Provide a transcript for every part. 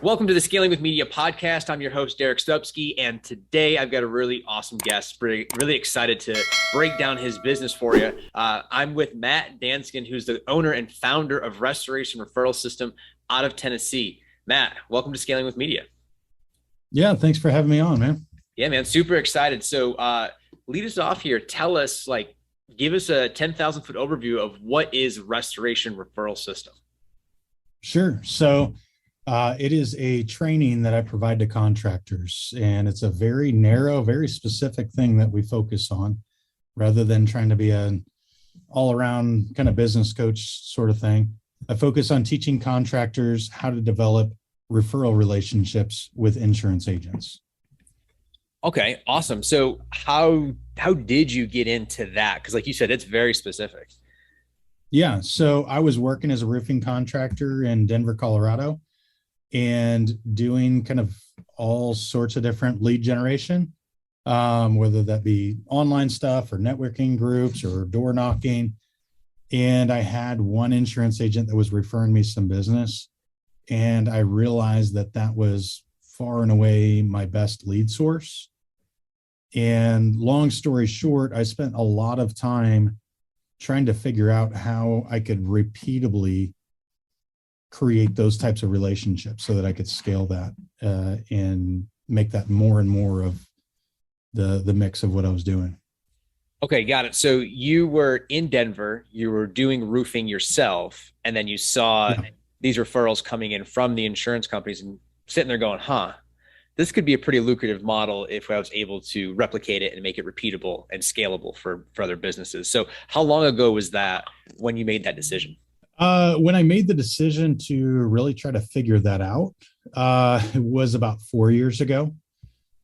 Welcome to the Scaling with Media podcast. I'm your host, Derek Stupski, and today I've got a really awesome guest. Really excited to break down his business for you. I'm with Matt Danskin, who's the owner and founder of Restoration Referral System out of Tennessee. Matt, welcome to Scaling with Media. Yeah, thanks for having me on, man. Yeah, man, super excited. So lead us off here. Tell us, give us a 10,000 foot overview of what is Restoration Referral System. Sure. So it is a training that I provide to contractors, and it's a very narrow, very specific thing that we focus on rather than trying to be an all around kind of business coach sort of thing. I focus on teaching contractors how to develop referral relationships with insurance agents. Okay, awesome. So how did you get into that? Because like you said, it's very specific. Yeah. So I was working as a roofing contractor in Denver, Colorado, and doing kind of all sorts of different lead generation, whether that be online stuff or networking groups or door knocking. And I had one insurance agent that was referring me some business. And I realized that that was far and away my best lead source. And long story short, I spent a lot of time trying to figure out how I could repeatably create those types of relationships so that I could scale that and make that more and more of the mix of what I was doing. Okay, got it. So you were in Denver, you were doing roofing yourself, and then you saw Yeah. these referrals coming in from the insurance companies and sitting there going, huh, this could be a pretty lucrative model if I was able to replicate it and make it repeatable and scalable for other businesses. So how long ago was that when you made that decision? When I made the decision to really try to figure that out, it was about 4 years ago.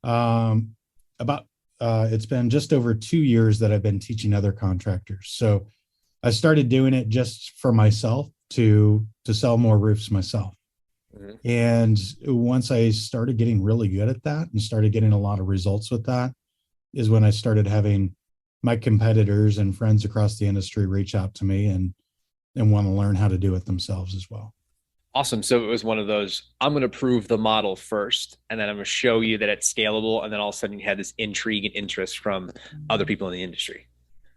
About It's been just over 2 years that I've been teaching other contractors. So I started doing it just for myself to sell more roofs myself. Mhm. And once I started getting really good at that and started getting a lot of results with that, is when I started having my competitors and friends across the industry reach out to me and want to learn how to do it themselves as well. Awesome. So it was one of those, I'm going to prove the model first, and then I'm going to show you that it's scalable. And then all of a sudden you had this intrigue and interest from other people in the industry.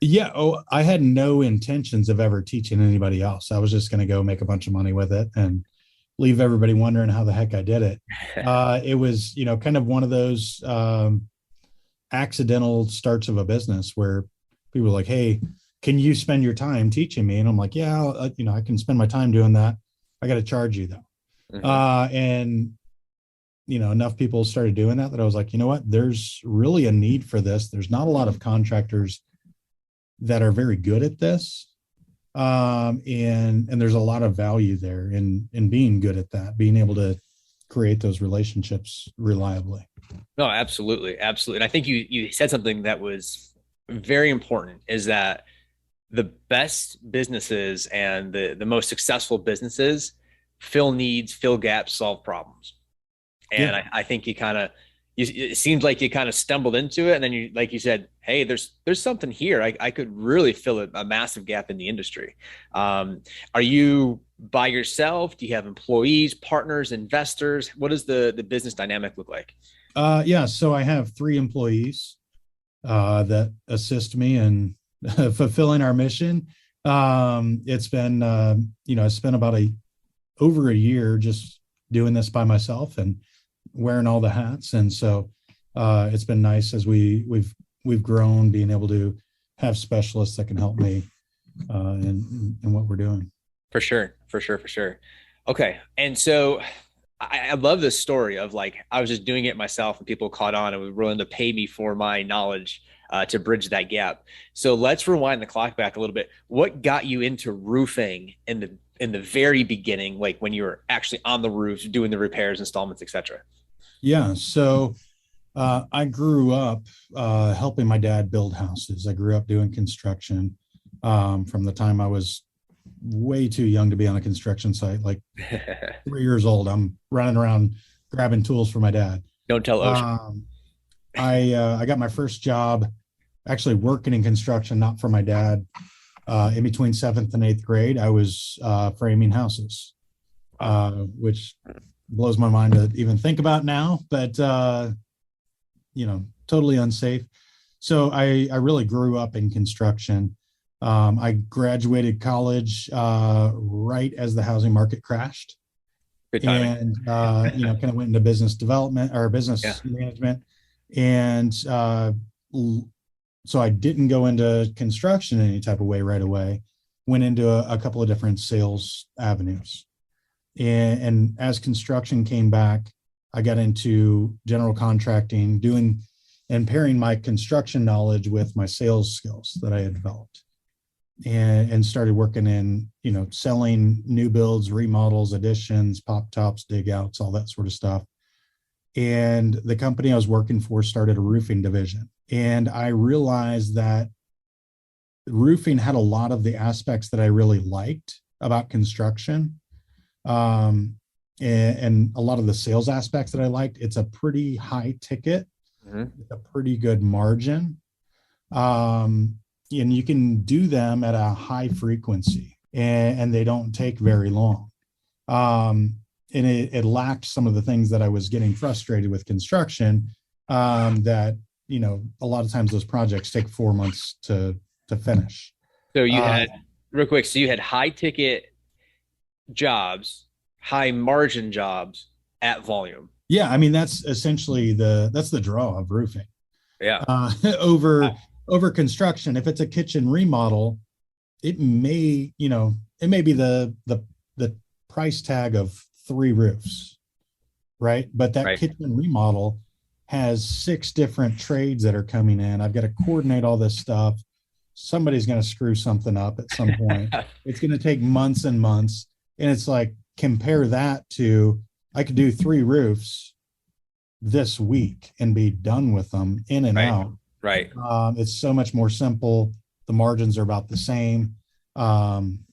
Yeah. Oh, I had no intentions of ever teaching anybody else. I was just going to go make a bunch of money with it and leave everybody wondering how the heck I did it. It was, kind of one of those accidental starts of a business where people were like, "Hey, can you spend your time teaching me?" And I'm like, "Yeah, I can spend my time doing that. I got to charge you though." Mhm. And enough people started doing that I was like, you know what? There's really a need for this. There's not a lot of contractors that are very good at this, and there's a lot of value there in being good at that, being able to create those relationships reliably. No, absolutely, absolutely. And I think you said something that was very important is that the best businesses and the most successful businesses fill needs, fill gaps, solve problems. Yeah. And I think it seems like you kind of stumbled into it, and then you, like you said, hey, there's something here. I could really fill a massive gap in the industry. Are you by yourself? Do you have employees, partners, investors? What does the business dynamic look like? Yeah. So I have 3 employees that assist me in fulfilling our mission. It's been, I spent about over a year just doing this by myself and wearing all the hats. And so it's been nice as we've grown, being able to have specialists that can help me in what we're doing. For sure, for sure, for sure. Okay, and so I love this story of like I was just doing it myself and people caught on and were willing to pay me for my knowledge to bridge that gap. So let's rewind the clock back a little bit. What got you into roofing in the very beginning, like when you were actually on the roofs doing the repairs, installments, etc.? Yeah. So I grew up helping my dad build houses. I grew up doing construction from the time I was way too young to be on a construction site, like 3 years old. I'm running around grabbing tools for my dad. Don't tell Ocean. Um, I got my first job actually working in construction, not for my dad. In between seventh and eighth grade, I was framing houses, Wow. which blows my mind to even think about now, but totally unsafe. So I really grew up in construction. I graduated college right as the housing market crashed, Good timing. and kind of went into business development or Yeah. business management, and so I didn't go into construction in any type of way right away. Went into a couple of different sales avenues, and as construction came back, I got into general contracting, doing and pairing my construction knowledge with my sales skills that I had developed, and started working in, selling new builds, remodels, additions, pop tops, dig outs, all that sort of stuff. And the company I was working for started a roofing division. And I realized that roofing had a lot of the aspects that I really liked about construction. And a lot of the sales aspects that I liked. It's a pretty high ticket, a pretty good margin. And you can do them at a high frequency, and they don't take very long. And it lacked some of the things that I was getting frustrated with construction, that, a lot of times those projects take 4 months to finish. So you Uh, had, real quick, so you had high ticket jobs, high margin jobs at volume. yeah, I mean, that's essentially that's the draw of roofing, Yeah. uh, Wow. over construction. If it's a kitchen remodel, it may be the price tag of 3 roofs, right? But that Right. kitchen remodel has 6 different trades that are coming in. I've got to coordinate all this stuff. Somebody's going to screw something up at some point. It's going to take months and months. And it's like, compare that to, I could do 3 roofs this week and be done with them in and Right. out. Right. It's so much more simple. The margins are about the same. Um,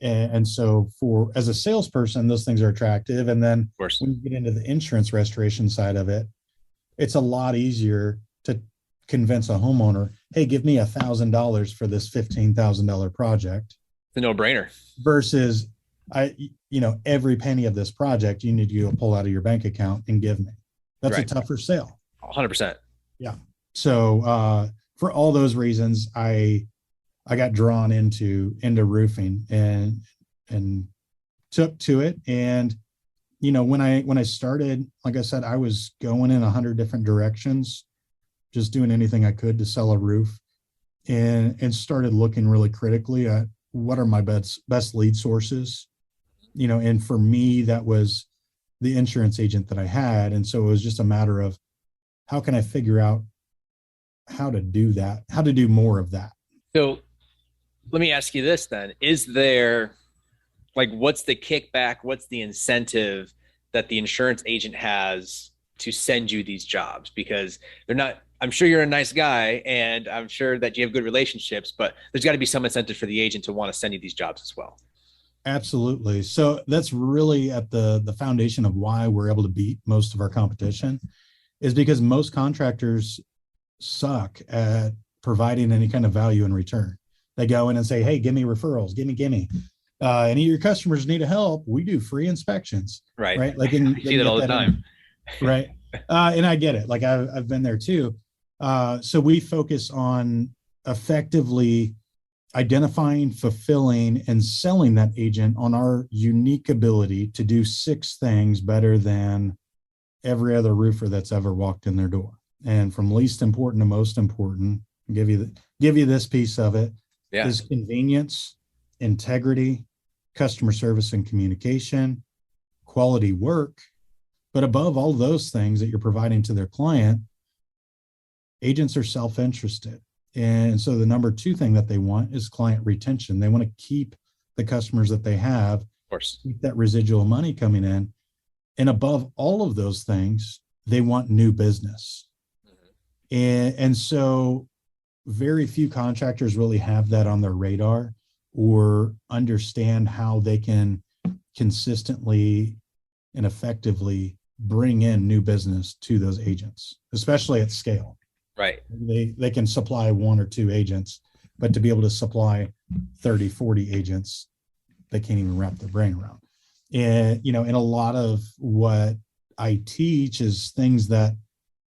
and so for as a salesperson, those things are attractive. And then Of course. when you get into the insurance restoration side of it, it's a lot easier to convince a homeowner, hey, give me $1,000 for this $15,000 project, It's a no brainer. versus every penny of this project you need to go pull out of your bank account and give me. That's a Right. tougher sale. 100%. Yeah. So for all those reasons, I got drawn into roofing, and took to it. And when I started, like I said, I was going in 100 different directions, just doing anything I could to sell a roof, and started looking really critically at what are my best lead sources. And for me, that was the insurance agent that I had. And so it was just a matter of, how can I figure out how to do that, how to do more of that. So let me ask you this then. Is there, like, what's the kickback? What's the incentive that the insurance agent has to send you these jobs? Because they're not, I'm sure you're a nice guy and I'm sure that you have good relationships, but there's got to be some incentive for the agent to want to send you these jobs as well. Absolutely. So that's really at the foundation of why we're able to beat most of our competition, is because most contractors suck at providing any kind of value in return. They go in and say, hey, give me referrals, give me. Any of your customers need help, we do free inspections, Right. right? Like, I they see can that get all the that time. in, right? And I get it. Like, I've been there too. So we focus on effectively identifying, fulfilling, and selling that agent on our unique ability to do 6 things better than every other roofer that's ever walked in their door. And from least important to most important, give you this piece of it, Yeah. is convenience, integrity, customer service and communication, quality work. But above all those things that you're providing to their client, agents are self-interested. And so the number 2 thing that they want is client retention. They want to keep the customers that they have, Of course. keep that residual money coming in. And above all of those things, they want new business. And so very few contractors really have that on their radar, or understand how they can consistently and effectively bring in new business to those agents, especially at scale. Right. They can supply 1 or 2 agents, but to be able to supply 30, 40 agents, they can't even wrap their brain around. And, and a lot of what I teach is things that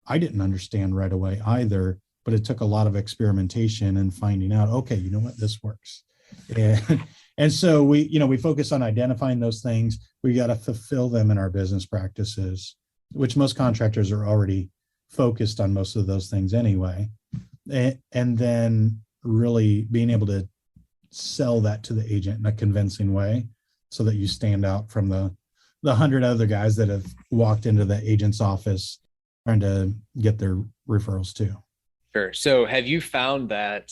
I didn't understand right away either, but it took a lot of experimentation and finding out, okay, you know what, this works. And, and so we focus on identifying those things. We got to fulfill them in our business practices, which most contractors are already focused on most of those things anyway. And then really being able to sell that to the agent in a convincing way so that you stand out from the 100 other guys that have walked into the agent's office trying to get their referrals too. Sure. So have you found that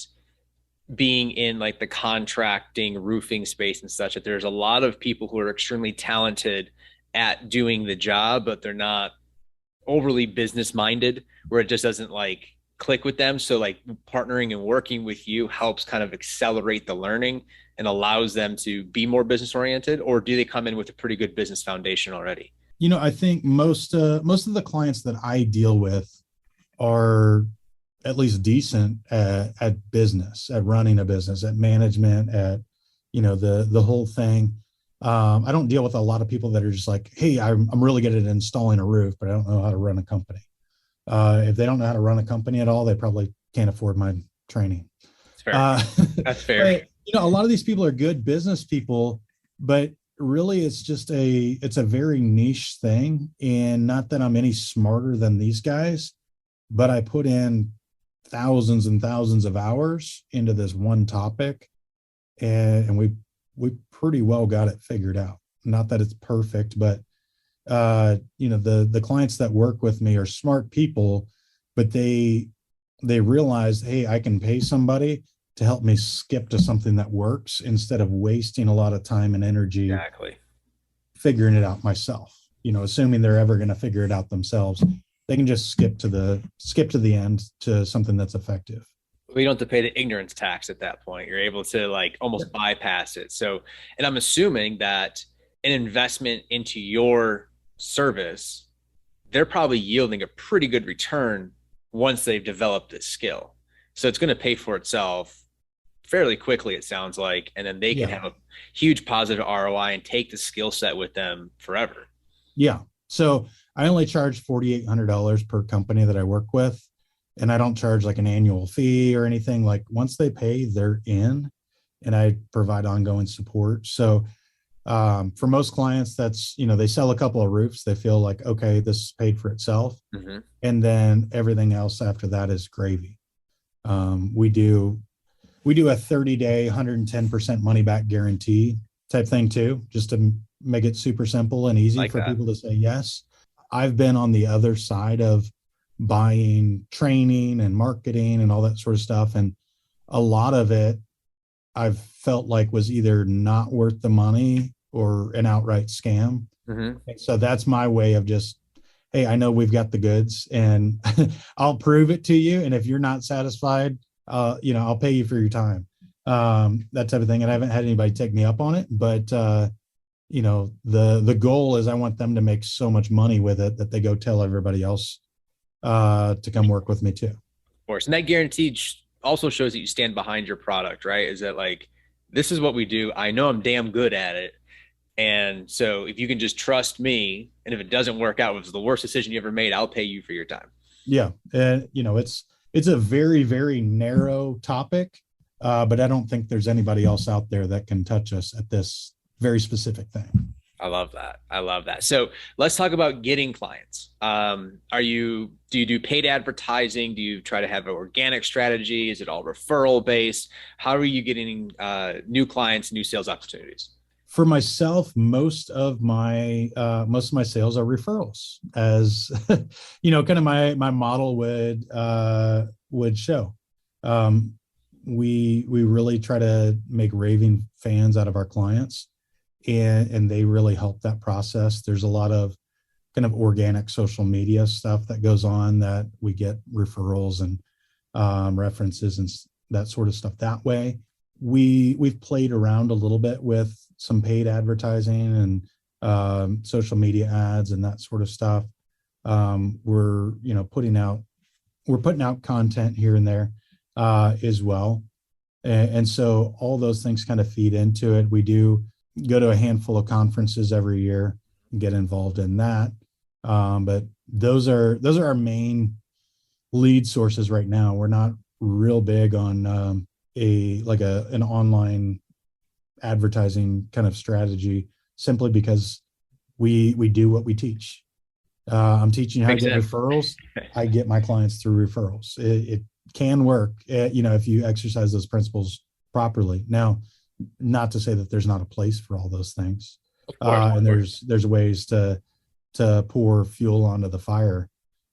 being in like the contracting roofing space and such, that there's a lot of people who are extremely talented at doing the job, but they're not overly business minded, where it just doesn't like click with them? So like partnering and working with you helps kind of accelerate the learning and allows them to be more business oriented, or do they come in with a pretty good business foundation already? I think most of the clients that I deal with are at least decent at business, at running a business, at management, at the whole thing. I don't deal with a lot of people that are just like, hey, I'm really good at installing a roof, but I don't know how to run a company. If they don't know how to run a company at all, they probably can't afford my training. That's fair. Uh, That's fair. but a lot of these people are good business people, but really it's a very niche thing. And not that I'm any smarter than these guys, but I put in thousands and thousands of hours into this one topic, and we pretty well got it figured out. Not that it's perfect, but the clients that work with me are smart people, but they realize, hey, I can pay somebody to help me skip to something that works instead of wasting a lot of time and energy Exactly. figuring it out myself. Assuming they're ever going to figure it out themselves, they can just skip to the end to something that's effective. We don't have to pay the ignorance tax at that point. You're able to like almost bypass it. So, and I'm assuming that an investment into your service, they're probably yielding a pretty good return once they've developed this skill. So it's going to pay for itself fairly quickly, it sounds like. And then they can Yeah. have a huge positive ROI and take the skill set with them forever. Yeah. So I only charge $4,800 per company that I work with. And I don't charge like an annual fee or anything. Like once they pay, they're in, and I provide ongoing support. So for most clients, that's, they sell a couple of roofs. They feel like, okay, this is paid for itself. Mm-hmm. And then everything else after that is gravy. We do a 30-day, 110% money back guarantee type thing too, just to make it super simple and easy Like for that. people to say yes. I've been on the other side of buying training and marketing and all that sort of stuff. And a lot of it I've felt like was either not worth the money or an outright scam. Mm-hmm. And so that's my way of just, hey, I know we've got the goods and I'll prove it to you. And if you're not satisfied, I'll pay you for your time. That type of thing. And I haven't had anybody take me up on it, but the goal is I want them to make so much money with it that they go tell everybody else to come work with me too. Of course. And that guarantee also shows that you stand behind your product, right? Is that like, this is what we do. I know I'm damn good at it. And so if you can just trust me, and if it doesn't work out, if it's the worst decision you ever made, I'll pay you for your time. Yeah. And it's a very, very narrow topic. But I don't think there's anybody else out there that can touch us at this very specific thing. I love that. I love that. So let's talk about getting clients. Do you do paid advertising? Do you try to have an organic strategy? Is it all referral based? How are you getting new clients, new sales opportunities? For myself, most of my sales are referrals, as kind of my model would show. We really try to make raving fans out of our clients, and they really help that process. There's a lot of kind of organic social media stuff that goes on that we get referrals and references and that sort of stuff that way. We've played around a little bit with some paid advertising and social media ads and that sort of stuff. We're putting out content here and there as well, and so all those things kind of feed into it. We do go to a handful of conferences every year and get involved in that. But those are our main lead sources right now. We're not real big on an online advertising kind of strategy, simply because we do what we teach. I'm teaching you how to Makes get sense. referrals. I get my clients through referrals. It can work, if you exercise those principles properly. Now, not to say that there's not a place for all those things, Of course, and of course. there's ways to pour fuel onto the fire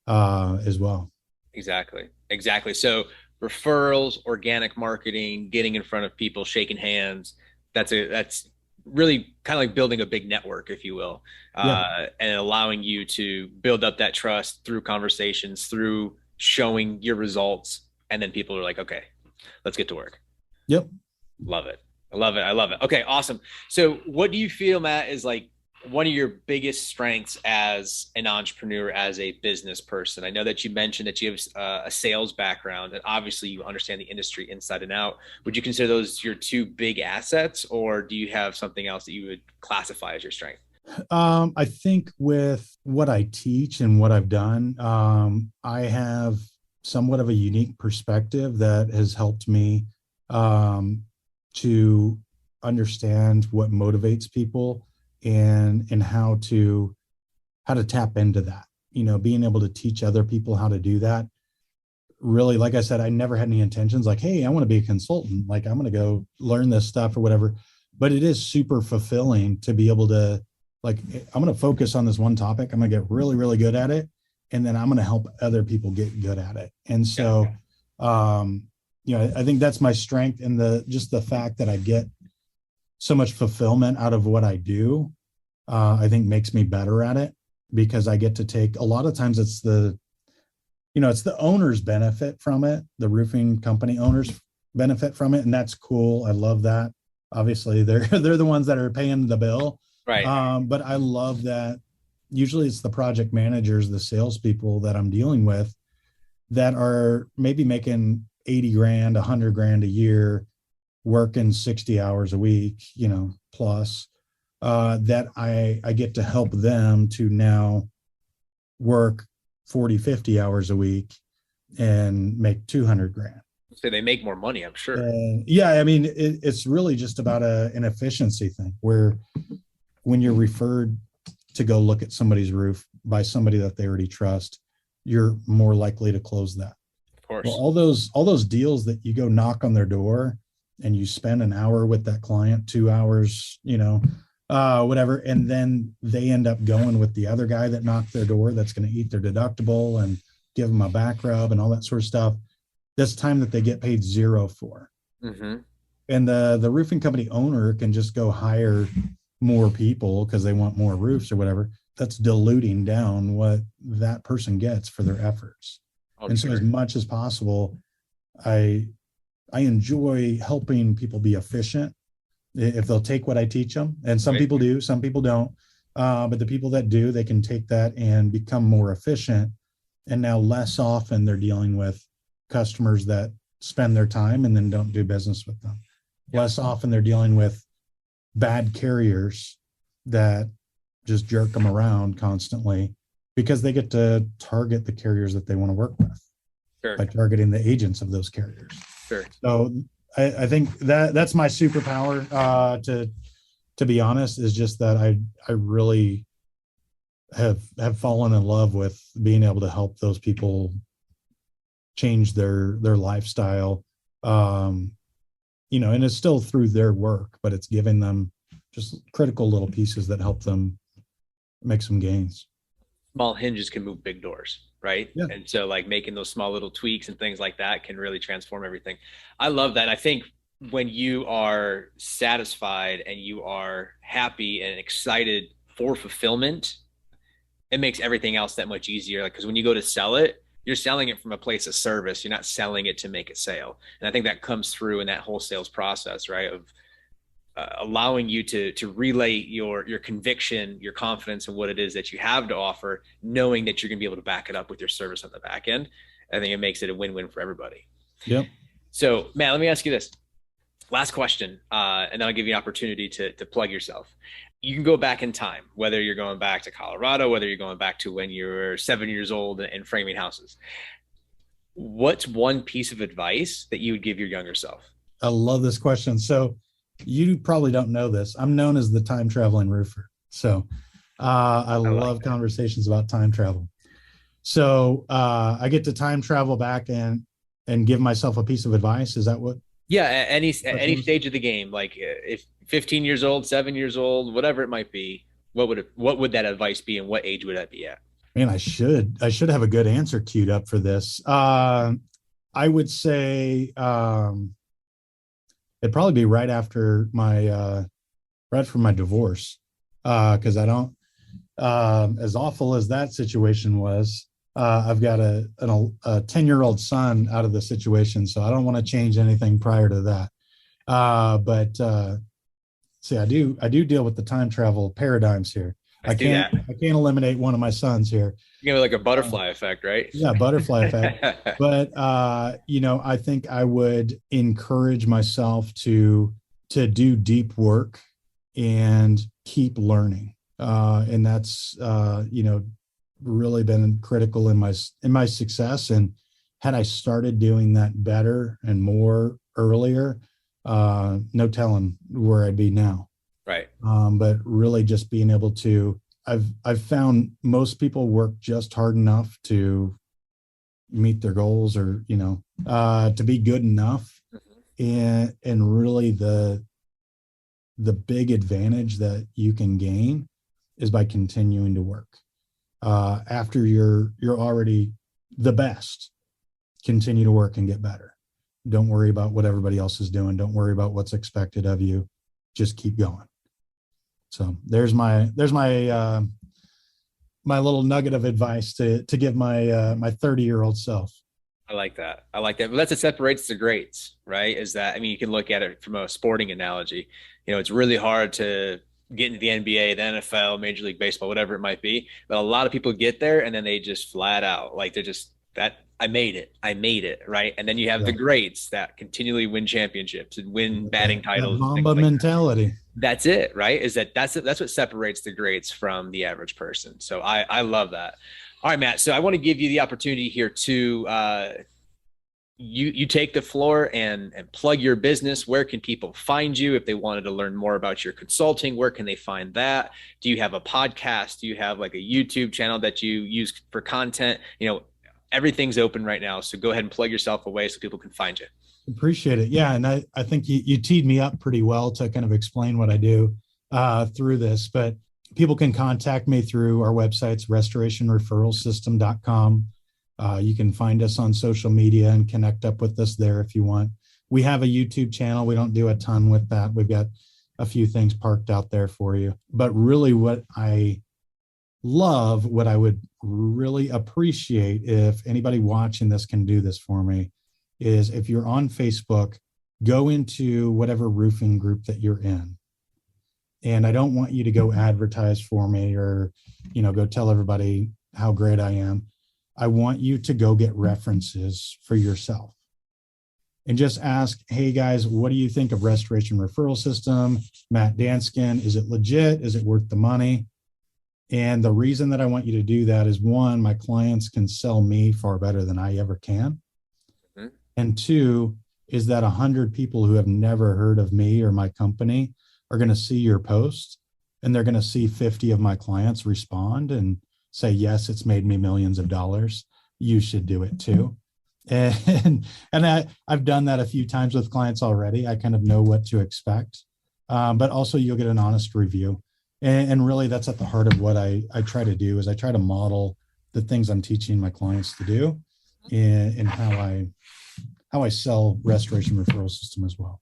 as well. Exactly. Exactly. So referrals, organic marketing, getting in front of people, shaking hands. That's really kind of like building a big network, if you will, Yeah. and allowing you to build up that trust through conversations, through showing your results, and then people are like, okay, let's get to work. Yep. Love it. I love it. I love it. Okay, awesome. So, what do you feel, Matt, is like one of your biggest strengths as an entrepreneur, as a business person? I know that you mentioned that you have a sales background, and obviously you understand the industry inside and out. Would you consider those your two big assets, or do you have something else that you would classify as your strength? I think with what I teach and what I've done, I have somewhat of a unique perspective that has helped me um, to understand what motivates people, and how to tap into that. Being able to teach other people how to do that. Really, like I said, I never had any intentions like, hey, I want to be a consultant. Like, I'm going to go learn this stuff or whatever. But it is super fulfilling to be able to, like, I'm going to focus on this one topic. I'm going to get really, really good at it. And then I'm going to help other people get good at it. And Yeah. so, I think that's my strength, and just the fact that I get so much fulfillment out of what I do, I think makes me better at it, because I get to take, a lot of times it's the owners benefit from it, the roofing company owners benefit from it, and that's cool. I love that. Obviously, they're the ones that are paying the bill, Right. but I love that. Usually, it's the project managers, the salespeople that I'm dealing with, that are maybe making 80 grand, 100 grand a year, working 60 hours a week, plus, that I get to help them to now work 40, 50 hours a week and make 200 grand. So they make more money, I'm sure. And yeah, I mean, it's really just about an efficiency thing, where when you're referred to go look at somebody's roof by somebody that they already trust, you're more likely to close that. Of Well, course. all those deals that you go knock on their door, and you spend an hour with that client, 2 hours, whatever, and then they end up going with the other guy that knocked their door, that's going to eat their deductible and give them a back rub and all that sort of stuff. That's time that they get paid zero for. Mm-hmm. And the roofing company owner can just go hire more people because they want more roofs or whatever. That's diluting down what that person gets for their efforts. I'm And so, as sure. much as possible, I I enjoy helping people be efficient if they'll take what I teach them. And some Right. people do, some people don't. But the people that do, they can take that and become more efficient. And now, less often, they're dealing with customers that spend their time and then don't do business with them. Yep. Less often, they're dealing with bad carriers that just jerk them around constantly, because they get to target the carriers that they want to work with Sure. by targeting the agents of those carriers. Sure. So I think that's my superpower. To be honest, is just that I really have fallen in love with being able to help those people change their lifestyle. Um, and it's still through their work, but it's giving them just critical little pieces that help them make some gains. Small hinges can move big doors, right? Yeah. And so like making those small little tweaks and things like that can really transform everything. I love that. I think when you are satisfied and you are happy and excited for fulfillment, it makes everything else that much easier. Like, because when you go to sell it, you're selling it from a place of service. You're not selling it to make a sale. And I think that comes through in that whole sales process, right? Of allowing you to relay your conviction, your confidence in what it is that you have to offer, knowing that you're going to be able to back it up with your service on the back end. I think it makes it a win-win for everybody. Yep. So, Matt, let me ask you this: Last question, and then I'll give you an opportunity to plug yourself. You can go back in time, whether you're going back to Colorado, whether you're going back to when you were 7 years old and framing houses. What's one piece of advice that you would give your younger self? I love this question. So you probably don't know this. I'm known as the time traveling roofer. So I I like love that. conversations about time travel. So I get to time travel back and give myself a piece of advice. Is that what Yeah, at any question was? stage of the game, like if 15 years old, 7 years old, whatever it might be, what would that advice be, and what age would that be at? Man, I should have a good answer queued up for this. I would say it'd probably be right after my divorce, because I don't as awful as that situation was. I've got a 10-year-old son out of the situation, so I don't want to change anything prior to that. But see, I do deal with the time travel paradigms here. I Let's do can't that. I can't eliminate one of my sons here. You know, like a Uh, butterfly effect, right? yeah, butterfly effect. But I think I would encourage myself to do deep work and keep learning. And that's really been critical in my success. And had I started doing that better and more earlier, no telling where I'd be now. Right. But really just being able to, I've found most people work just hard enough to meet their goals, or to be good enough. And really the big advantage that you can gain is by continuing to work. After you're already the best, continue to work and get better. Don't worry about what everybody else is doing. Don't worry about what's expected of you. Just keep going. So there's my little nugget of advice to give my 30-year-old self. I like that. I like that. But that's what separates the greats, right? Is that, I mean, you can look at it from a sporting analogy. You know, it's really hard to get into the NBA, the NFL, Major League Baseball, whatever it might be. But a lot of people get there and then they just flat out, like they're just that I made it. I made it, right? And then you have the Yeah, greats that continually win championships and win batting that titles and things Mamba like that. mentality. That's it, right? Is that's what separates the greats from the average person. So I love that. All right, Matt. So I want to give you the opportunity here to you take the floor and plug your business. Where can people find you if they wanted to learn more about your consulting? Where can they find that? Do you have a podcast? Do you have like a YouTube channel that you use for content? You know, everything's open right now. So go ahead and plug yourself away so people can find you. Appreciate it. Yeah, and I think you teed me up pretty well to kind of explain what I do through this. But people can contact me through our websites, restorationreferralsystem.com. You can find us on social media and connect up with us there if you want. We have a YouTube channel. We don't do a ton with that. We've got a few things parked out there for you. But really, what I love, what I would really appreciate if anybody watching this can do this for me, is if you're on Facebook, go into whatever roofing group that you're in. And I don't want you to go advertise for me or, go tell everybody how great I am. I want you to go get references for yourself and just ask, hey guys, what do you think of Restoration Referral System? Matt Danskin, is it legit? Is it worth the money? And the reason that I want you to do that is, one, my clients can sell me far better than I ever can. Mhm. And two, is that 100 people who have never heard of me or my company are going to see your post, and they're going to see 50 of my clients respond and say, yes, it's made me millions of dollars. You should do it too. I've done that a few times with clients already. I kind of know what to expect. But also you'll get an honest review. And really that's at the heart of what I try to do, is I try to model the things I'm teaching my clients to do in how I sell Restoration Referral System as well.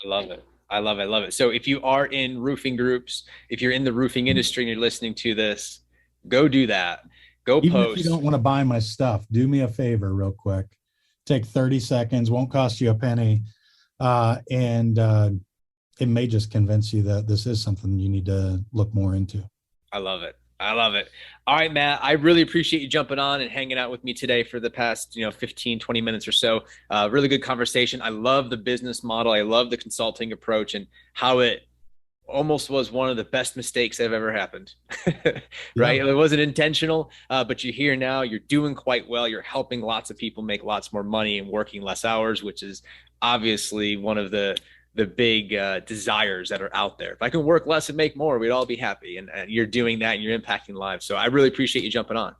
I love it. I love it. I love it. So if you are in roofing groups, if you're in the roofing industry and you're listening to this, go do that. Go Even if you post. don't want to buy my stuff, do me a favor real quick. Take 30 seconds, won't cost you a penny. And it may just convince you that this is something you need to look more into. I love it. I love it. All right, Matt, I really appreciate you jumping on and hanging out with me today for the past, 15, 20 minutes or so. Really good conversation. I love the business model. I love the consulting approach and how it almost was one of the best mistakes that have ever happened. Yeah. Right? It wasn't intentional, but you're here now. You're doing quite well. You're helping lots of people make lots more money and working less hours, which is obviously one of the big desires that are out there. If I can work less and make more, we'd all be happy. And you're doing that and you're impacting lives. So I really appreciate you jumping on.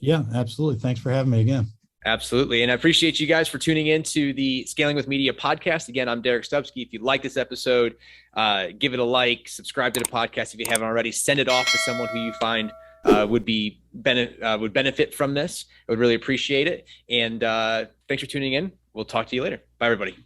Yeah, absolutely. Thanks for having me again. Absolutely. And I appreciate you guys for tuning in to the Scaling with Media podcast. Again, I'm Derek Stubsky. If you like this episode, give it a like, subscribe to the podcast if you haven't already, send it off to someone who you find would benefit from this. I would really appreciate it. And thanks for tuning in. We'll talk to you later. Bye, everybody.